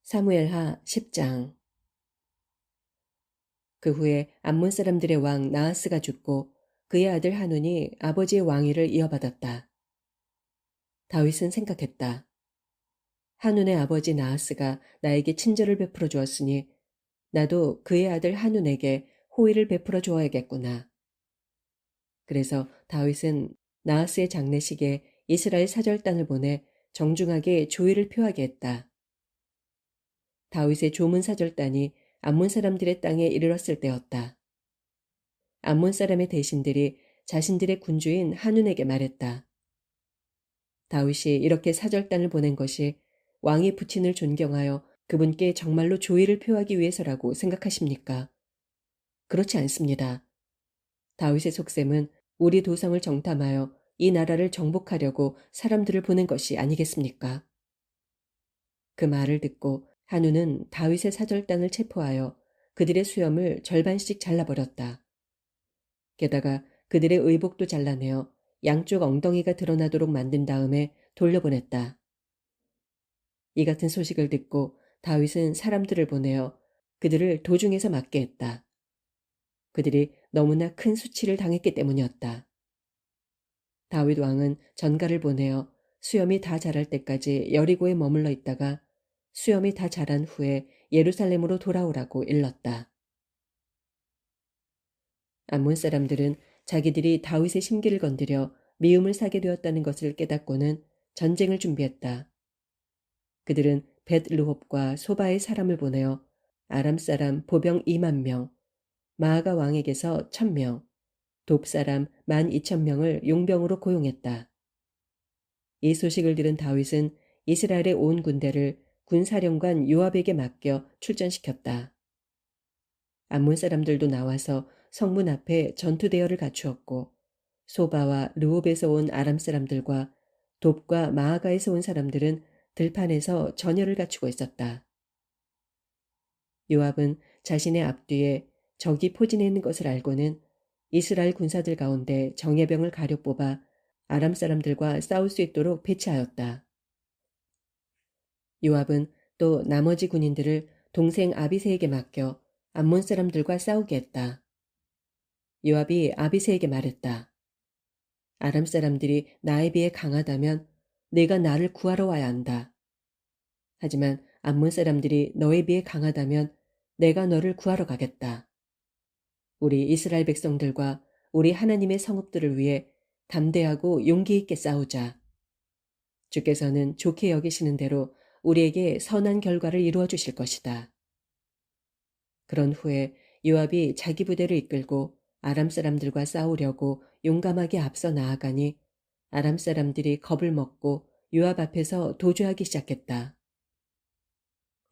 사무엘하 10장. 그 후에 암몬 사람들의 왕 나하스가 죽고 그의 아들 한운이 아버지의 왕위를 이어받았다. 다윗은 생각했다. 한운의 아버지 나하스가 나에게 친절을 베풀어 주었으니 나도 그의 아들 한운에게 호의를 베풀어 주어야겠구나. 그래서 다윗은 나하스의 장례식에 이스라엘 사절단을 보내 정중하게 조의를 표하게 했다. 다윗의 조문 사절단이 암몬 사람들의 땅에 이르렀을 때였다. 암몬 사람의 대신들이 자신들의 군주인 한운에게 말했다. 다윗이 이렇게 사절단을 보낸 것이 왕의 부친을 존경하여 그분께 정말로 조의를 표하기 위해서라고 생각하십니까? 그렇지 않습니다. 다윗의 속셈은 우리 도성을 정탐하여 이 나라를 정복하려고 사람들을 보낸 것이 아니겠습니까? 그 말을 듣고 한운은 다윗의 사절단을 체포하여 그들의 수염을 절반씩 잘라버렸다. 게다가 그들의 의복도 잘라내어 양쪽 엉덩이가 드러나도록 만든 다음에 돌려보냈다. 이 같은 소식을 듣고 다윗은 사람들을 보내어 그들을 도중에서 맞게 했다. 그들이 너무나 큰 수치를 당했기 때문이었다. 다윗 왕은 전가를 보내어 수염이 다 자랄 때까지 여리고에 머물러 있다가 수염이 다 자란 후에 예루살렘으로 돌아오라고 일렀다. 암몬 사람들은 자기들이 다윗의 심기를 건드려 미움을 사게 되었다는 것을 깨닫고는 전쟁을 준비했다. 그들은 벳르홉과 소바의 사람을 보내어 아람 사람 보병 2만 명, 마아가 왕에게서 1,000명, 돕 사람 12,000명을 용병으로 고용했다. 이 소식을 들은 다윗은 이스라엘의 온 군대를 군사령관 요압에게 맡겨 출전시켰다. 암몬 사람들도 나와서 성문 앞에 전투 대열을 갖추었고 소바와 르홉에서 온 아람 사람들과 돕과 마아가에서 온 사람들은 들판에서 전열을 갖추고 있었다. 요압은 자신의 앞뒤에 적이 포진해 있는 것을 알고는 이스라엘 군사들 가운데 정예병을 가려 뽑아 아람 사람들과 싸울 수 있도록 배치하였다. 요압은 또 나머지 군인들을 동생 아비새에게 맡겨 암몬 사람들과 싸우게 했다. 요압이 아비새에게 말했다. 아람 사람들이 나에 비해 강하다면 네가 나를 구하러 와야 한다. 하지만 암몬 사람들이 너에 비해 강하다면 내가 너를 구하러 가겠다. 우리 이스라엘 백성들과 우리 하나님의 성읍들을 위해 담대하고 용기 있게 싸우자. 주께서는 좋게 여기시는 대로 우리에게 선한 결과를 이루어 주실 것이다. 그런 후에 요압이 자기 부대를 이끌고 아람 사람들과 싸우려고 용감하게 앞서 나아가니 아람 사람들이 겁을 먹고 요압 앞에서 도주하기 시작했다.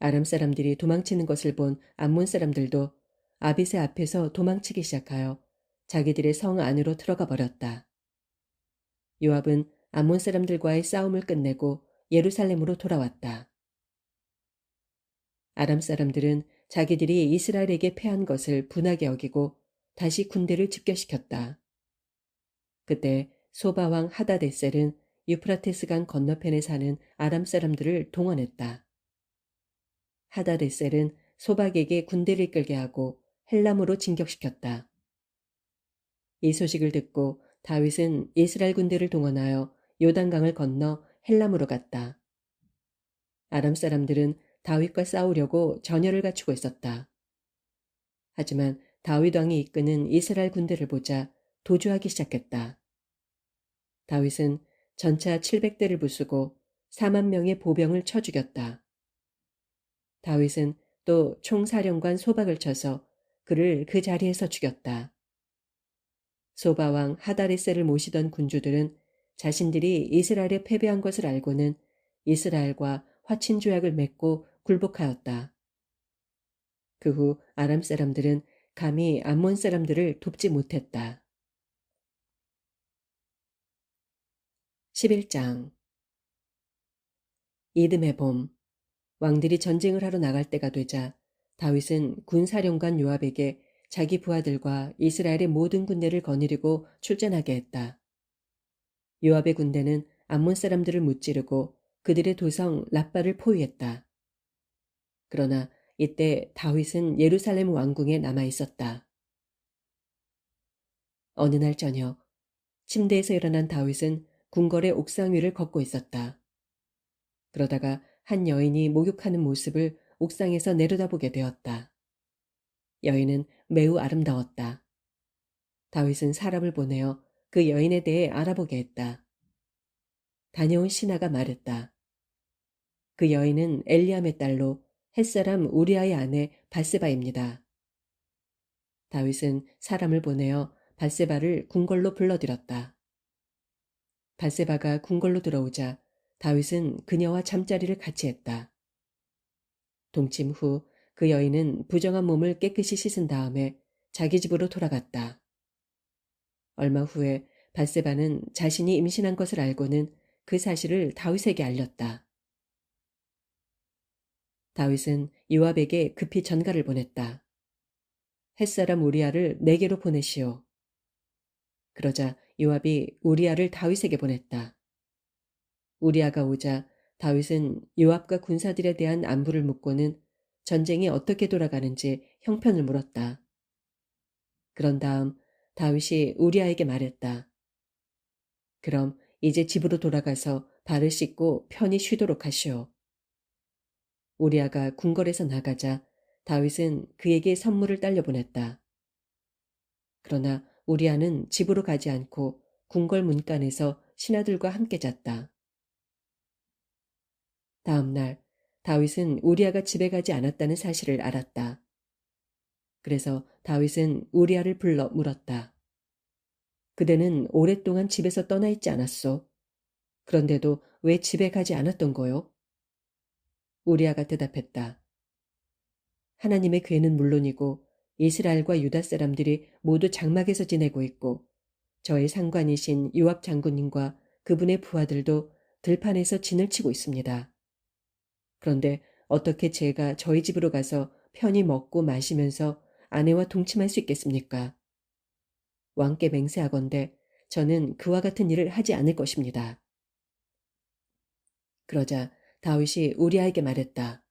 아람 사람들이 도망치는 것을 본 암몬 사람들도 아비새 앞에서 도망치기 시작하여 자기들의 성 안으로 들어가 버렸다. 요압은 암몬 사람들과의 싸움을 끝내고 예루살렘으로 돌아왔다. 아람 사람들은 자기들이 이스라엘에게 패한 것을 분하게 여기고 다시 군대를 집결시켰다. 그때 소바왕 하다데셀은 유프라테스강 건너편에 사는 아람 사람들을 동원했다. 하다데셀은 소박에게 군대를 이끌게 하고 헬람으로 진격시켰다. 이 소식을 듣고 다윗은 이스라엘 군대를 동원하여 요단강을 건너 헬람으로 갔다. 아람 사람들은 다윗과 싸우려고 전열을 갖추고 있었다. 하지만 다윗 왕이 이끄는 이스라엘 군대를 보자 도주하기 시작했다. 다윗은 전차 700대를 부수고 4만 명의 보병을 쳐 죽였다. 다윗은 또 총사령관 소박을 쳐서 그를 그 자리에서 죽였다. 소바왕 하다레셀을 모시던 군주들은 자신들이 이스라엘에 패배한 것을 알고는 이스라엘과 화친 조약을 맺고 굴복하였다. 그 후 아람 사람들은 감히 암몬 사람들을 돕지 못했다. 11장. 이듬해 봄, 왕들이 전쟁을 하러 나갈 때가 되자 다윗은 군사령관 요압에게 자기 부하들과 이스라엘의 모든 군대를 거느리고 출전하게 했다. 요압의 군대는 암몬 사람들을 무찌르고 그들의 도성 라빠를 포위했다. 그러나 이때 다윗은 예루살렘 왕궁에 남아 있었다. 어느 날 저녁, 침대에서 일어난 다윗은 궁궐의 옥상 위를 걷고 있었다. 그러다가 한 여인이 목욕하는 모습을 옥상에서 내려다보게 되었다. 여인은 매우 아름다웠다. 다윗은 사람을 보내어 그 여인에 대해 알아보게 했다. 다녀온 신하가 말했다. 그 여인은 엘리암의 딸로 햇사람 우리아의 아내 bat세바입니다. 다윗은 사람을 보내어 bat세바를 궁궐로 불러들였다. bat세바가 궁궐로 들어오자 다윗은 그녀와 잠자리를 같이 했다. 동침 후 그 여인은 부정한 몸을 깨끗이 씻은 다음에 자기 집으로 돌아갔다. 얼마 후에 bat세바는 자신이 임신한 것을 알고는 그 사실을 다윗에게 알렸다. 다윗은 요압에게 급히 전가를 보냈다. 햇사람 우리아를 내게로 보내시오. 그러자 요압이 우리아를 다윗에게 보냈다. 우리아가 오자 다윗은 요압과 군사들에 대한 안부를 묻고는 전쟁이 어떻게 돌아가는지 형편을 물었다. 그런 다음 다윗이 우리아에게 말했다. 그럼 이제 집으로 돌아가서 발을 씻고 편히 쉬도록 하시오. 우리아가 궁궐에서 나가자 다윗은 그에게 선물을 딸려 보냈다. 그러나 우리아는 집으로 가지 않고 궁궐 문간에서 신하들과 함께 잤다. 다음 날 다윗은 우리아가 집에 가지 않았다는 사실을 알았다. 그래서 다윗은 우리아를 불러 물었다. 그대는 오랫동안 집에서 떠나 있지 않았소? 그런데도 왜 집에 가지 않았던 거요? 우리아가 대답했다. 하나님의 괴는 물론이고 이스라엘과 유다 사람들이 모두 장막에서 지내고 있고 저의 상관이신 요압 장군님과 그분의 부하들도 들판에서 진을 치고 있습니다. 그런데 어떻게 제가 저희 집으로 가서 편히 먹고 마시면서 아내와 동침할 수 있겠습니까? 왕께 맹세하건대 저는 그와 같은 일을 하지 않을 것입니다. 그러자 다윗이 우리아에게 말했다.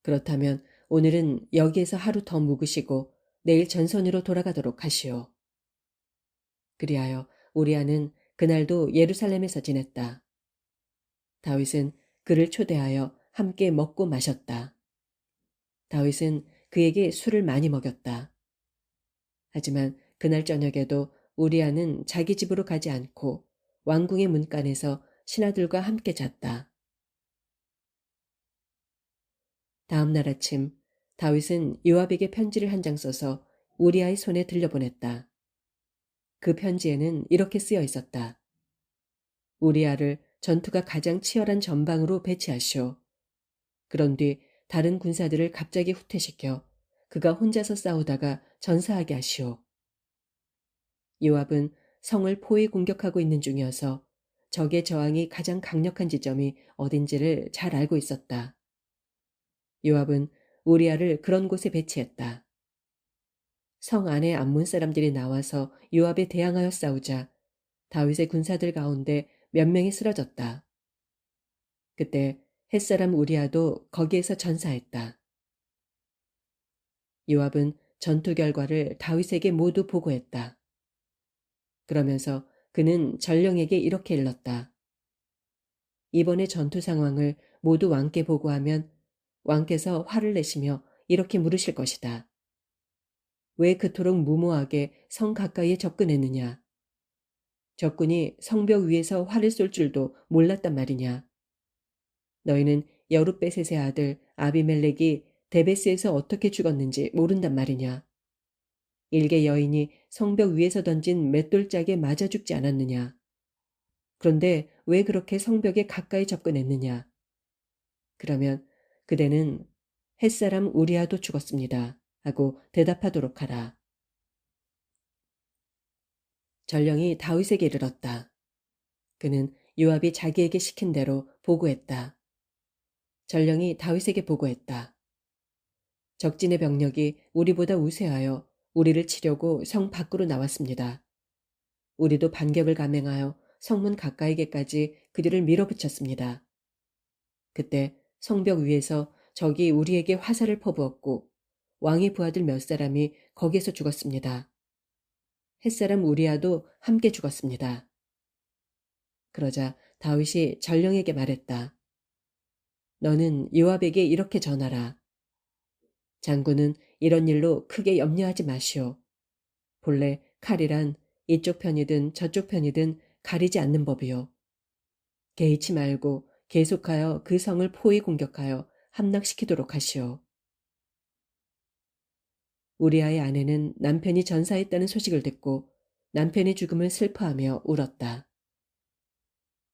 그렇다면 오늘은 여기에서 하루 더 묵으시고 내일 전선으로 돌아가도록 하시오. 그리하여 우리아는 그날도 예루살렘에서 지냈다. 다윗은 그를 초대하여 함께 먹고 마셨다. 다윗은 그에게 술을 많이 먹였다. 하지만 그날 저녁에도 우리아는 자기 집으로 가지 않고 왕궁의 문간에서 신하들과 함께 잤다. 다음 날 아침 다윗은 요압에게 편지를 한 장 써서 우리아의 손에 들려보냈다. 그 편지에는 이렇게 쓰여 있었다. 우리아를 전투가 가장 치열한 전방으로 배치하시오. 그런 뒤 다른 군사들을 갑자기 후퇴시켜 그가 혼자서 싸우다가 전사하게 하시오. 요압은 성을 포위 공격하고 있는 중이어서 적의 저항이 가장 강력한 지점이 어딘지를 잘 알고 있었다. 요압은 우리아를 그런 곳에 배치했다. 성 안에 암몬 사람들이 나와서 요압에 대항하여 싸우자 다윗의 군사들 가운데 몇 명이 쓰러졌다. 그때 햇사람 우리아도 거기에서 전사했다. 요압은 전투 결과를 다윗에게 모두 보고했다. 그러면서 그는 전령에게 이렇게 일렀다. 이번의 전투 상황을 모두 왕께 보고하면 왕께서 화를 내시며 이렇게 물으실 것이다. 왜 그토록 무모하게 성 가까이에 접근했느냐? 적군이 성벽 위에서 활을 쏠 줄도 몰랐단 말이냐? 너희는 여룻베셋의 아들 아비멜렉이 데베스에서 어떻게 죽었는지 모른단 말이냐? 일개 여인이 성벽 위에서 던진 맷돌짝에 맞아 죽지 않았느냐? 그런데 왜 그렇게 성벽에 가까이 접근했느냐? 그러면 그대는 햇사람 우리아도 죽었습니다. 하고 대답하도록 하라. 전령이 다윗에게 이르렀다. 그는 요압이 자기에게 시킨 대로 보고했다. 전령이 다윗에게 보고했다. 적진의 병력이 우리보다 우세하여 우리를 치려고 성 밖으로 나왔습니다. 우리도 반격을 감행하여 성문 가까이게까지 그들을 밀어붙였습니다. 그때 성벽 위에서 적이 우리에게 화살을 퍼부었고 왕의 부하들 몇 사람이 거기에서 죽었습니다. 햇사람 우리아도 함께 죽었습니다. 그러자 다윗이 전령에게 말했다. 너는 요압에게 이렇게 전하라. 장군은 이런 일로 크게 염려하지 마시오. 본래 칼이란 이쪽 편이든 저쪽 편이든 가리지 않는 법이요. 개의치 말고 계속하여 그 성을 포위 공격하여 함락시키도록 하시오. 우리아의 아내는 남편이 전사했다는 소식을 듣고 남편의 죽음을 슬퍼하며 울었다.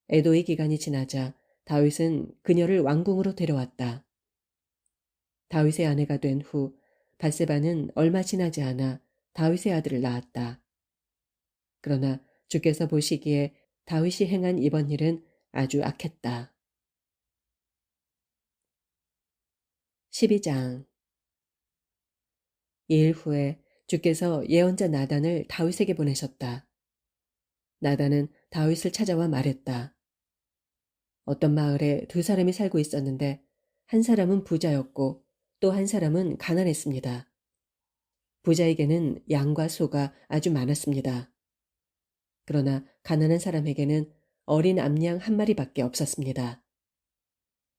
애도의 기간이 지나자 다윗은 그녀를 왕궁으로 데려왔다. 다윗의 아내가 된 후 밧세바는 얼마 지나지 않아 다윗의 아들을 낳았다. 그러나 주께서 보시기에 다윗이 행한 이번 일은 아주 악했다. 12장. 이일 후에 주께서 예언자 나단을 다윗에게 보내셨다. 나단은 다윗을 찾아와 말했다. 어떤 마을에 두 사람이 살고 있었는데 한 사람은 부자였고 또 한 사람은 가난했습니다. 부자에게는 양과 소가 아주 많았습니다. 그러나 가난한 사람에게는 어린 암양 한 마리밖에 없었습니다.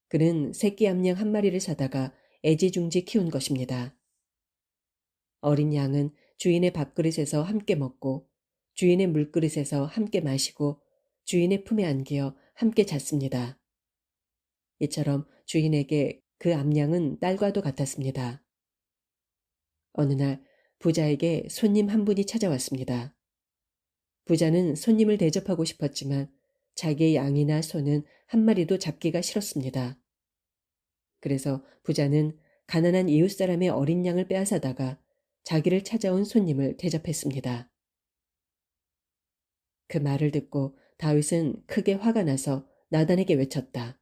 그는 새끼 암양 한 마리를 사다가 애지중지 키운 것입니다. 어린 양은 주인의 밥그릇에서 함께 먹고 주인의 물그릇에서 함께 마시고 주인의 품에 안기어 함께 잤습니다. 이처럼 주인에게 그 암양은 딸과도 같았습니다. 어느 날 부자에게 손님 한 분이 찾아왔습니다. 부자는 손님을 대접하고 싶었지만 자기의 양이나 소는 한 마리도 잡기가 싫었습니다. 그래서 부자는 가난한 이웃 사람의 어린 양을 빼앗아다가 자기를 찾아온 손님을 대접했습니다. 그 말을 듣고 다윗은 크게 화가 나서 나단에게 외쳤다.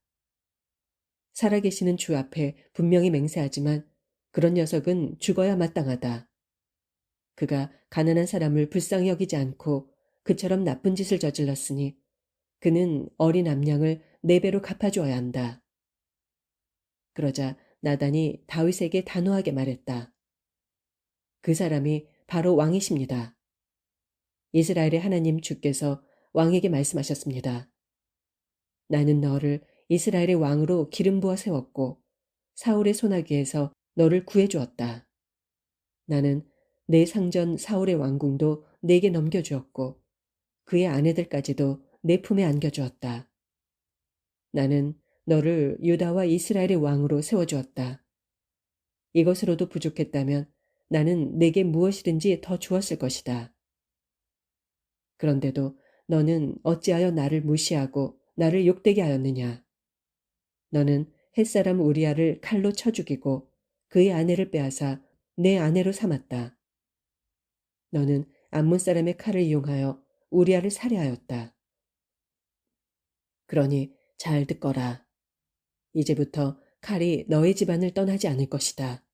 살아계시는 주 앞에 분명히 맹세하지만 그런 녀석은 죽어야 마땅하다. 그가 가난한 사람을 불쌍히 여기지 않고 그처럼 나쁜 짓을 저질렀으니 그는 어린 암양을 4배로 갚아주어야 한다. 그러자 나단이 다윗에게 단호하게 말했다. 그 사람이 바로 왕이십니다. 이스라엘의 하나님 주께서 왕에게 말씀하셨습니다. 나는 너를 이스라엘의 왕으로 기름 부어 세웠고 사울의 소나기에서 너를 구해주었다. 나는 내 상전 사울의 왕궁도 내게 넘겨주었고 그의 아내들까지도 내 품에 안겨주었다. 나는 너를 유다와 이스라엘의 왕으로 세워주었다. 이것으로도 부족했다면 나는 내게 무엇이든지 더 주었을 것이다. 그런데도 너는 어찌하여 나를 무시하고 나를 욕되게 하였느냐. 너는 햇사람 우리아를 칼로 쳐 죽이고 그의 아내를 빼앗아 내 아내로 삼았다. 너는 암몬 사람의 칼을 이용하여 우리아를 살해하였다. 그러니 잘 듣거라. 이제부터 칼이 너의 집안을 떠나지 않을 것이다.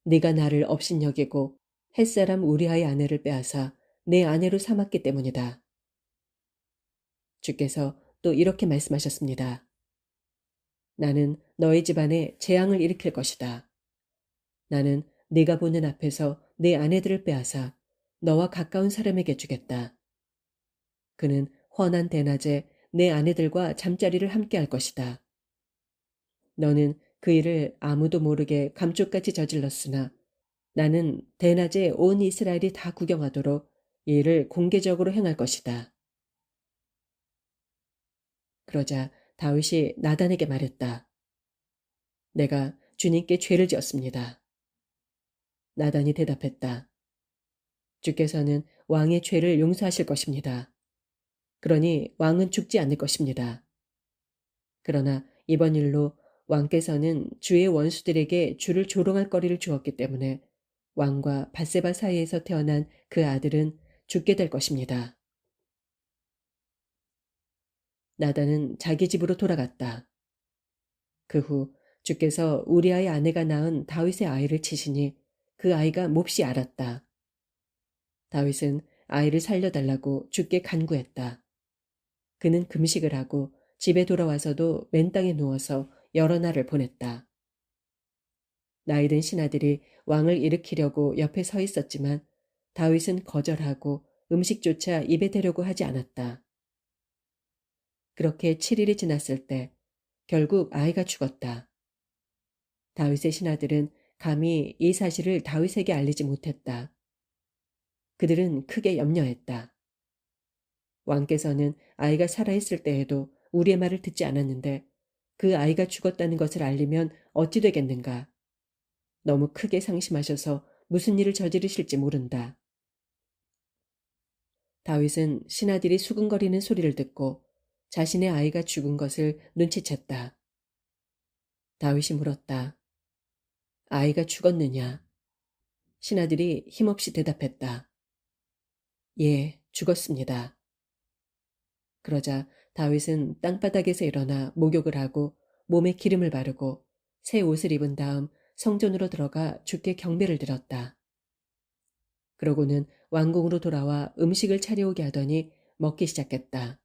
네가 나를 업신여기고 햇사람 우리아의 아내를 빼앗아 내 아내로 삼았기 때문이다. 주께서 또 이렇게 말씀하셨습니다. 나는 너희 집안에 재앙을 일으킬 것이다. 나는 네가 보는 앞에서 내 아내들을 빼앗아 너와 가까운 사람에게 주겠다. 그는 환한 대낮에 내 아내들과 잠자리를 함께 할 것이다. 너는 그 일을 아무도 모르게 감쪽같이 저질렀으나 나는 대낮에 온 이스라엘이 다 구경하도록 이 일을 공개적으로 행할 것이다. 그러자 다윗이 나단에게 말했다. 내가 주님께 죄를 지었습니다. 나단이 대답했다. 주께서는 왕의 죄를 용서하실 것입니다. 그러니 왕은 죽지 않을 것입니다. 그러나 이번 일로 왕께서는 주의 원수들에게 주를 조롱할 거리를 주었기 때문에 왕과 밧세바 사이에서 태어난 그 아들은 죽게 될 것입니다. 나단은 자기 집으로 돌아갔다. 그 후 주께서 우리아의 아내가 낳은 다윗의 아이를 치시니 그 아이가 몹시 앓았다. 다윗은 아이를 살려달라고 주께 간구했다. 그는 금식을 하고 집에 돌아와서도 맨 땅에 누워서 여러 날을 보냈다. 나이든 신하들이 왕을 일으키려고 옆에 서 있었지만 다윗은 거절하고 음식조차 입에 대려고 하지 않았다. 그렇게 7일이 지났을 때 결국 아이가 죽었다. 다윗의 신하들은 감히 이 사실을 다윗에게 알리지 못했다. 그들은 크게 염려했다. 왕께서는 아이가 살아있을 때에도 우리의 말을 듣지 않았는데 그 아이가 죽었다는 것을 알리면 어찌 되겠는가. 너무 크게 상심하셔서 무슨 일을 저지르실지 모른다. 다윗은 신하들이 수근거리는 소리를 듣고 자신의 아이가 죽은 것을 눈치챘다. 다윗이 물었다. 아이가 죽었느냐? 신하들이 힘없이 대답했다. 예, 죽었습니다. 그러자 다윗은 땅바닥에서 일어나 목욕을 하고 몸에 기름을 바르고 새 옷을 입은 다음 성전으로 들어가 주께 경배를 드렸다. 그러고는 왕궁으로 돌아와 음식을 차려오게 하더니 먹기 시작했다.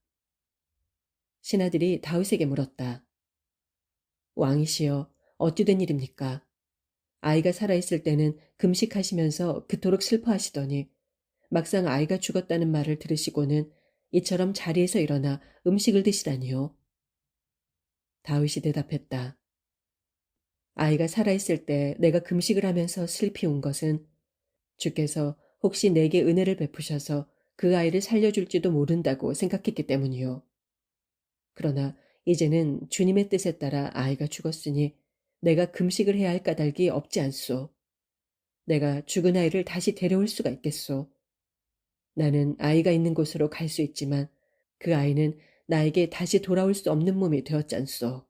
신하들이 다윗에게 물었다. 왕이시여, 어찌 된 일입니까? 아이가 살아있을 때는 금식하시면서 그토록 슬퍼하시더니 막상 아이가 죽었다는 말을 들으시고는 이처럼 자리에서 일어나 음식을 드시다니요. 다윗이 대답했다. 아이가 살아있을 때 내가 금식을 하면서 슬피 운 것은 주께서 혹시 내게 은혜를 베푸셔서 그 아이를 살려줄지도 모른다고 생각했기 때문이요. 그러나 이제는 주님의 뜻에 따라 아이가 죽었으니 내가 금식을 해야 할 까닭이 없지 않소. 내가 죽은 아이를 다시 데려올 수가 있겠소. 나는 아이가 있는 곳으로 갈 수 있지만 그 아이는 나에게 다시 돌아올 수 없는 몸이 되었잖소.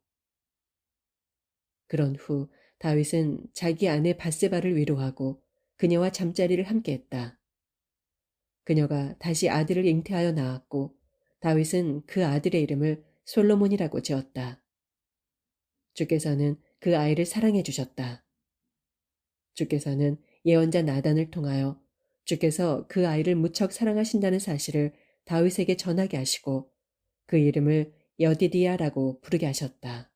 그런 후 다윗은 자기 아내 바세바를 위로하고 그녀와 잠자리를 함께했다. 그녀가 다시 아들을 잉태하여 낳았고 다윗은 그 아들의 이름을 솔로몬이라고 지었다. 주께서는 그 아이를 사랑해 주셨다. 주께서는 예언자 나단을 통하여 주께서 그 아이를 무척 사랑하신다는 사실을 다윗에게 전하게 하시고 그 이름을 여디디야라고 부르게 하셨다.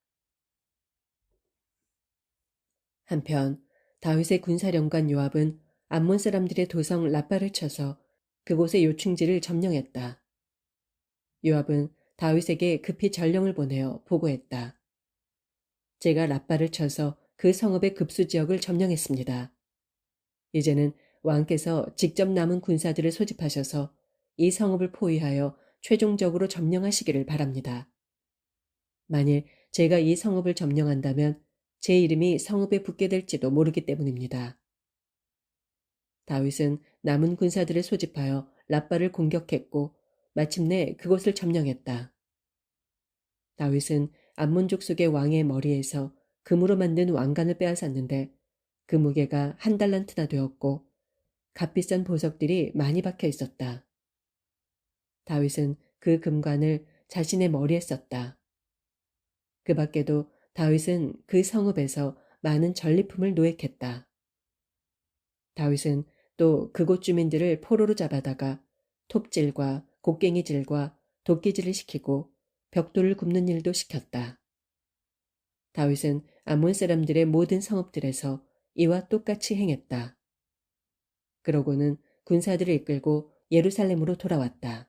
한편 다윗의 군사령관 요압은 암몬 사람들의 도성 라빠를 쳐서 그곳의 요충지를 점령했다. 요압은 다윗에게 급히 전령을 보내어 보고했다. 제가 라빠를 쳐서 그 성읍의 급수 지역을 점령했습니다. 이제는 왕께서 직접 남은 군사들을 소집하셔서 이 성읍을 포위하여 최종적으로 점령하시기를 바랍니다. 만일 제가 이 성읍을 점령한다면 제 이름이 성읍에 붙게 될지도 모르기 때문입니다. 다윗은 남은 군사들을 소집하여 라빠를 공격했고 마침내 그곳을 점령했다. 다윗은 암몬족 속의 왕의 머리에서 금으로 만든 왕관을 빼앗았는데 그 무게가 1달란트나 되었고 값비싼 보석들이 많이 박혀 있었다. 다윗은 그 금관을 자신의 머리에 썼다. 그 밖에도 다윗은 그 성읍에서 많은 전리품을 노획했다. 다윗은 또 그곳 주민들을 포로로 잡아다가 톱질과 곡괭이질과 도끼질을 시키고 벽돌을 굽는 일도 시켰다. 다윗은 암몬 사람들의 모든 성읍들에서 이와 똑같이 행했다. 그러고는 군사들을 이끌고 예루살렘으로 돌아왔다.